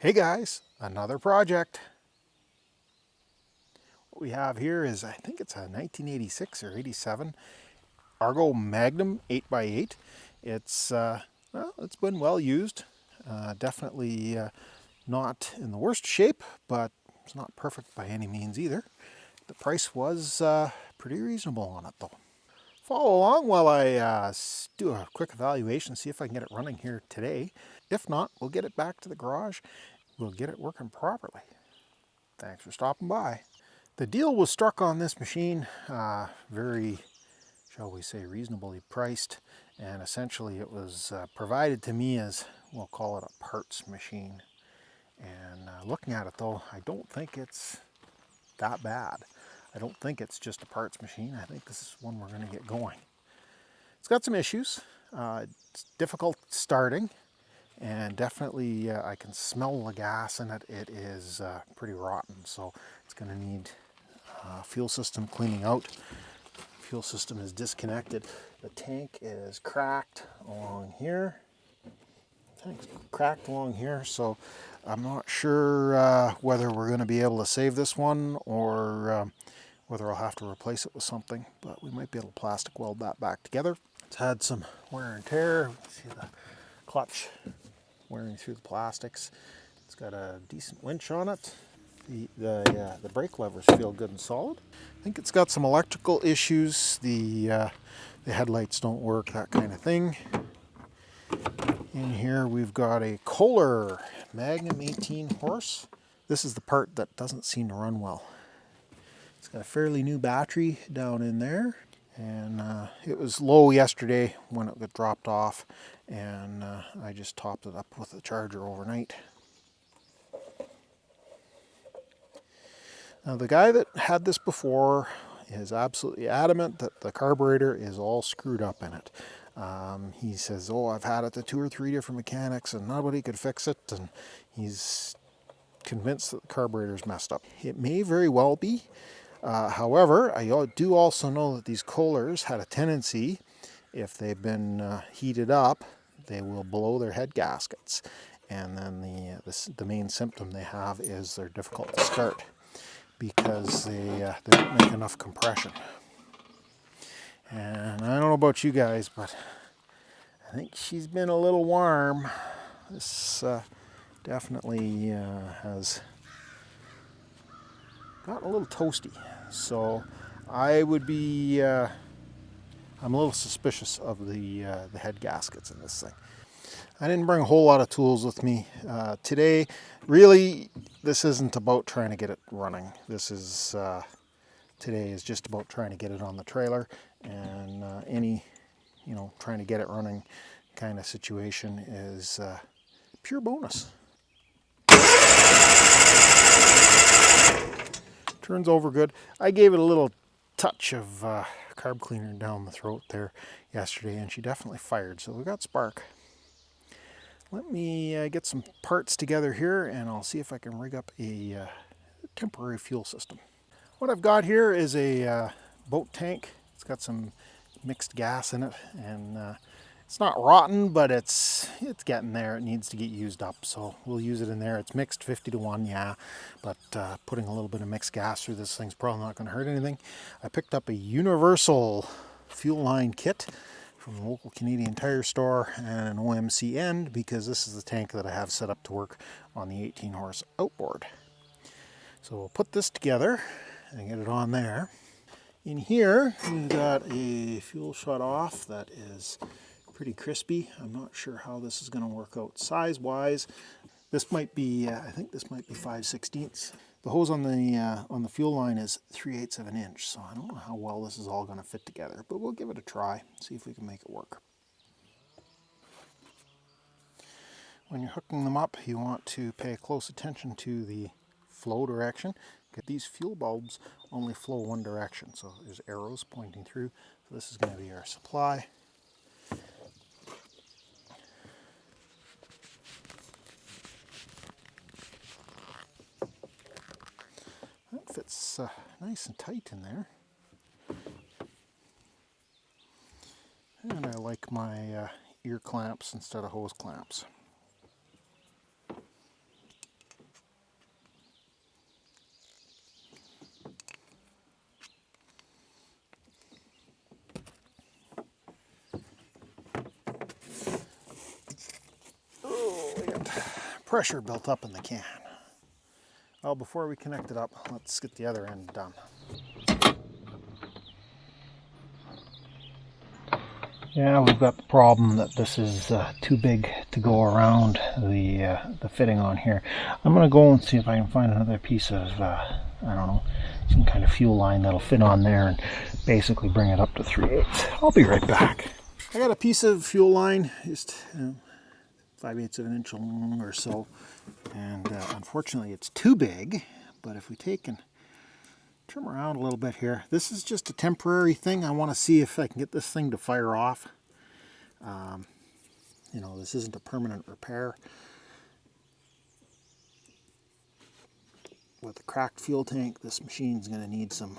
Hey guys, another project. What we have here is, I think it's a 1986 or 87 Argo Magnum 8x8. It's been well used. Definitely not in the worst shape, but it's not perfect by any means either. The price was pretty reasonable on it though. Follow along while I do a quick evaluation, see if I can get it running here today. If not, we'll get it back to the garage. We'll get it working properly. Thanks for stopping by. The deal was struck on this machine, very, shall we say, reasonably priced, and essentially it was provided to me as, we'll call it a parts machine. And looking at it though, I don't think it's that bad. I don't think it's just a parts machine. I think this is one we're going to get going. It's got some issues. It's difficult starting, and definitely I can smell the gas in it. It is pretty rotten, so it's going to need fuel system cleaning out. Fuel system is disconnected. The tank is cracked along here. Tank's cracked along here, so I'm not sure whether we're going to be able to save this one or whether I'll have to replace it with something, but we might be able to plastic weld that back together. It's had some wear and tear. See the clutch wearing through the plastics. It's got a decent winch on it. The brake levers feel good and solid. I think it's got some electrical issues. The headlights don't work, that kind of thing. In here we've got a Kohler Magnum 18 horse. This is the part that doesn't seem to run well. It's got a fairly new battery down in there, and it was low yesterday when it got dropped off, and I just topped it up with a charger overnight. Now the guy that had this before is absolutely adamant that the carburetor is all screwed up in it. He says, oh, I've had it to 2 or 3 different mechanics and nobody could fix it, and he's convinced that the carburetor's messed up. It may very well be. However, I do also know that these Kohlers had a tendency, if they've been heated up, they will blow their head gaskets. And then the main symptom they have is they're difficult to start, because they don't make enough compression. And I don't know about you guys, but I think she's been a little warm. This definitely has gotten a little toasty. So I would be, I'm a little suspicious of the head gaskets in this thing. I didn't bring a whole lot of tools with me today. Really, this isn't about trying to get it running. This is, today is just about trying to get it on the trailer, and trying to get it running kind of situation is pure bonus. Turns over good. I gave it a little touch of carb cleaner down the throat there yesterday, and she definitely fired, so we got spark. Let me get some parts together here, and I'll see if I can rig up a temporary fuel system. What I've got here is a boat tank. It's got some mixed gas in it, and it's not rotten, but it's getting there. It needs to get used up, so we'll use it in there. It's mixed 50-1, yeah, but putting a little bit of mixed gas through this thing's probably not going to hurt anything. I picked up a universal fuel line kit from the local Canadian Tire store and an OMC end, because this is the tank that I have set up to work on the 18 horse outboard. So we'll put this together and get it on there. In here we've got a fuel shut off that is pretty crispy. I'm not sure how this is going to work out size wise. This might be, I think this might be 5/16. The hose on the fuel line is 3/8 of an inch, so I don't know how well this is all going to fit together, but we'll give it a try, see if we can make it work. When you're hooking them up, you want to pay close attention to the flow direction. These fuel bulbs only flow one direction, so there's arrows pointing through. So this is going to be our supply. That fits nice and tight in there. And I like my ear clamps instead of hose clamps. pressure built up in the can. Well, before we connect it up, let's get the other end done. Yeah, we've got the problem that this is too big to go around the fitting on here. I'm going to go and see if I can find another piece of, I don't know, some kind of fuel line that'll fit on there and basically bring it up to 3/8. I'll be right back. I got a piece of fuel line, just 5/8 of an inch long or so, and unfortunately it's too big, but if we take and trim around a little bit here. This is just a temporary thing. I want to see if I can get this thing to fire off. You know, this isn't a permanent repair. With a cracked fuel tank, this machine's going to need some,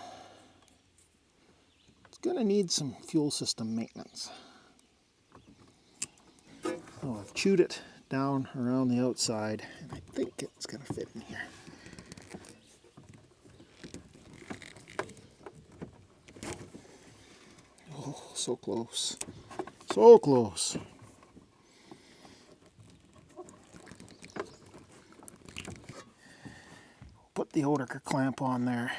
it's going to need some fuel system maintenance. So I've chewed it down around the outside, and I think it's going to fit in here. So close. So close. Put the Oetiker clamp on there.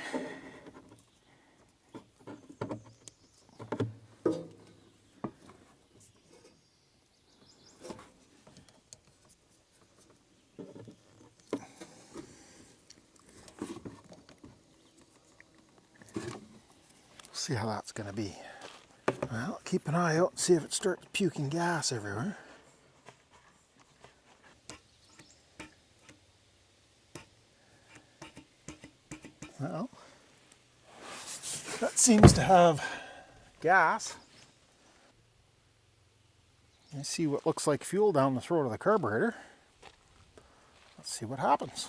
See how that's going to be. Well, keep an eye out and see if it starts puking gas everywhere. Well, that seems to have gas. You see what looks like fuel down the throat of the carburetor. Let's see what happens.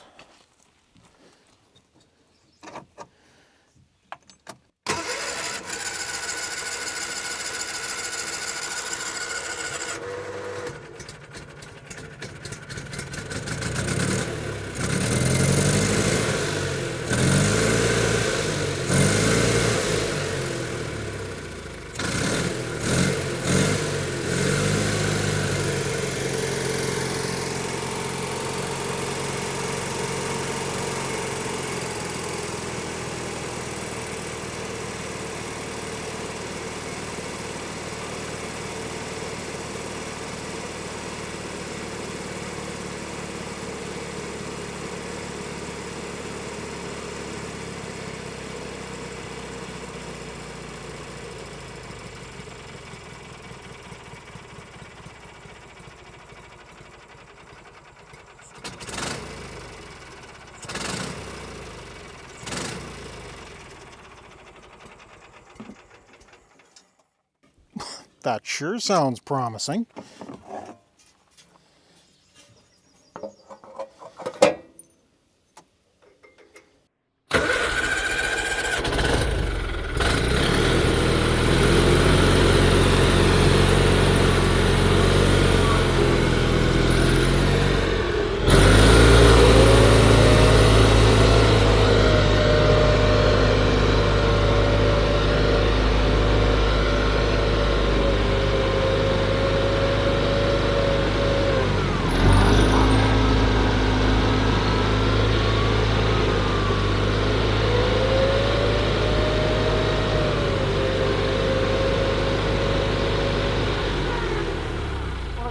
That sure sounds promising.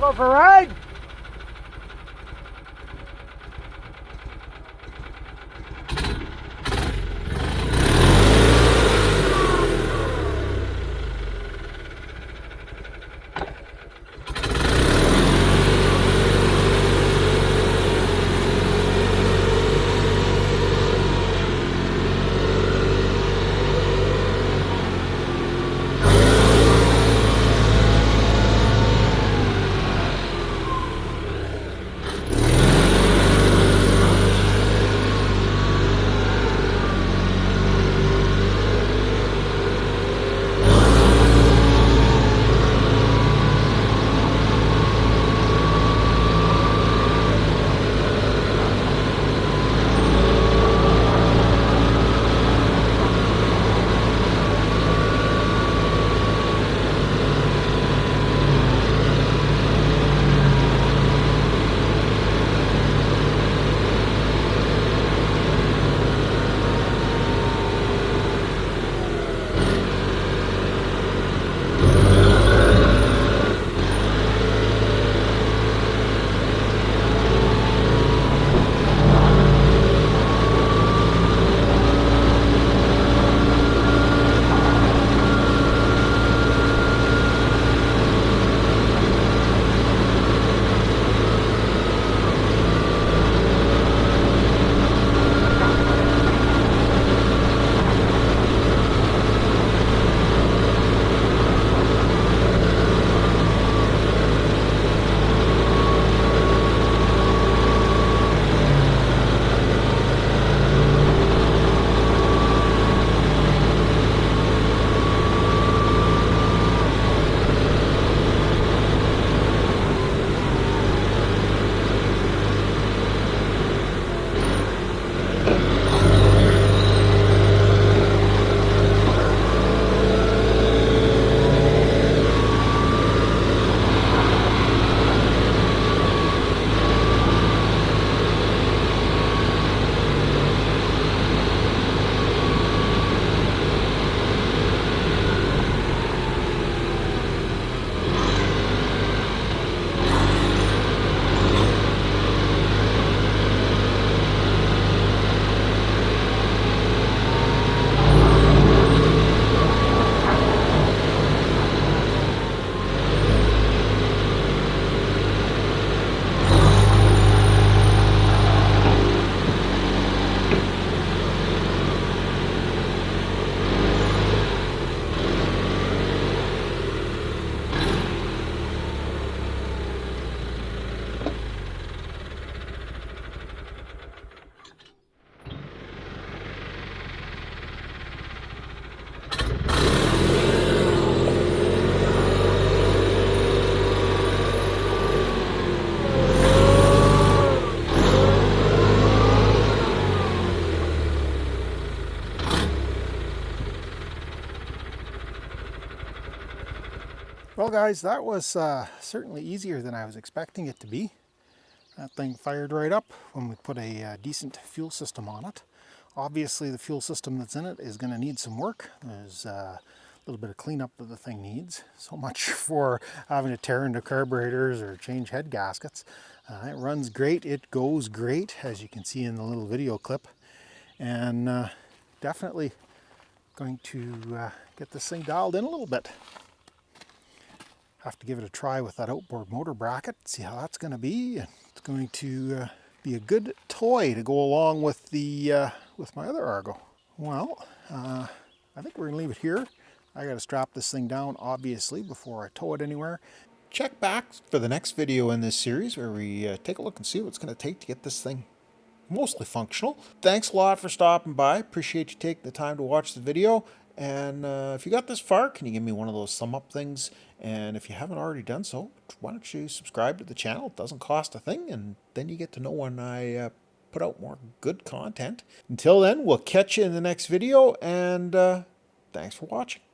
Go for a ride? Well guys, that was certainly easier than I was expecting it to be. That thing fired right up when we put a decent fuel system on it. Obviously the fuel system that's in it is going to need some work. There's a little bit of cleanup that the thing needs. So much for having to tear into carburetors or change head gaskets. It runs great, it goes great, as you can see in the little video clip. And definitely going to get this thing dialed in a little bit. Have to give it a try with that outboard motor bracket, see how that's going to be. It's going to be a good toy to go along with the with my other Argo. Well, I think we're going to leave it here. I got to strap this thing down, obviously, before I tow it anywhere. Check back for the next video in this series where we take a look and see what it's going to take to get this thing mostly functional. Thanks a lot for stopping by. Appreciate you taking the time to watch the video. And if you got this far, can you give me one of those thumb up things? And if you haven't already done so, why don't you subscribe to the channel? It doesn't cost a thing, and then you get to know when I put out more good content. Until then, we'll catch you in the next video, and thanks for watching.